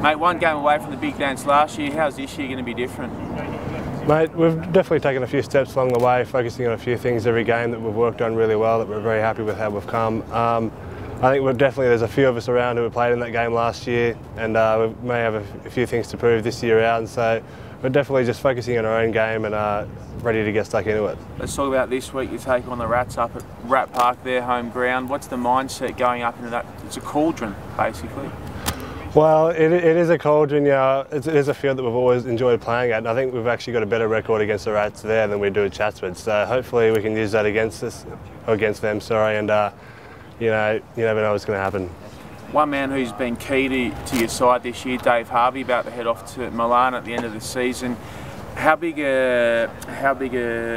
Mate, one game away from the big dance last year. How's this year going to be different? Mate, we've definitely taken a few steps along the way, focusing on a few things every game that we've worked on really well, that we're very happy with how we've come. I think there's a few of us around who played in that game last year, and we may have a few things to prove this year around, so we're definitely just focusing on our own game and ready to get stuck into it. Let's talk about this week. You take on the Rats up at Rat Park, their home ground. What's the mindset going up into that? It's a cauldron, basically. Well, it is a cauldron, yeah. It is a field that we've always enjoyed playing at, and I think we've actually got a better record against the Rats there than we do at Chatswood. So hopefully we can use that against them, and you never know what's going to happen. One man who's been key to your side this year, Dave Harvey, about to head off to Milan at the end of the season. How big a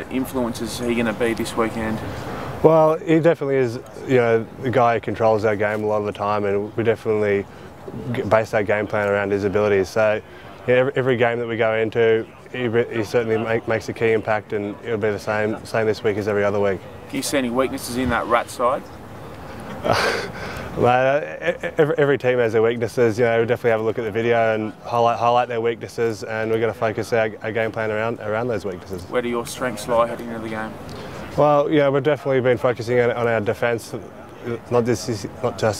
influence is he going to be this weekend? Well, he definitely is, the guy who controls our game a lot of the time, and we definitely base our game plan around his abilities. So every game that we go into, he certainly makes a key impact, and it'll be the same this week as every other week. Do you see any weaknesses in that Rat side? Every team has their weaknesses. We definitely have a look at the video and highlight their weaknesses, and we're going to focus our game plan around those weaknesses. Where do your strengths lie heading into the game? Well, we've definitely been focusing on our defence, not just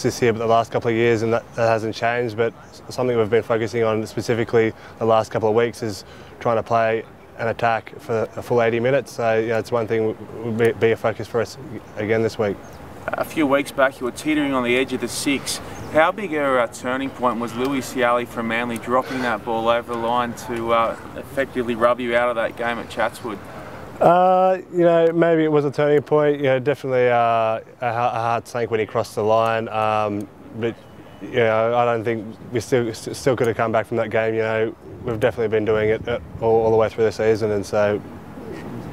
this year, but the last couple of years, and that hasn't changed. But something we've been focusing on specifically the last couple of weeks is trying to play and attack for a full 80 minutes. So it's one thing would be a focus for us again this week. A few weeks back you were teetering on the edge of the 6. How big a turning point was Louis Ciali from Manly dropping that ball over the line to effectively rub you out of that game at Chatswood? Maybe it was a turning point. Definitely a heart sank when he crossed the line. But I don't think we still could have come back from that game. We've definitely been doing it all the way through the season, and so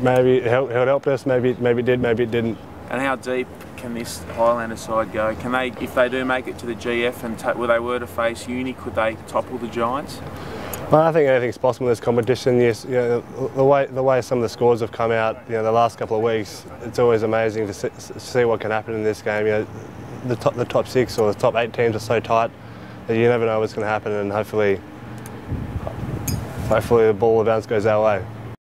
maybe it helped us. Maybe it did. Maybe it didn't. And how deep can this Highlander side go? Can they, if they do make it to the GF and they were to face Uni, could they topple the Giants? Well, I think anything's possible in this competition. Yes, the way some of the scores have come out, the last couple of weeks, it's always amazing to see what can happen in this game. The top 6 or the top 8 teams are so tight that you never know what's going to happen, and hopefully the ball of bounce goes our way.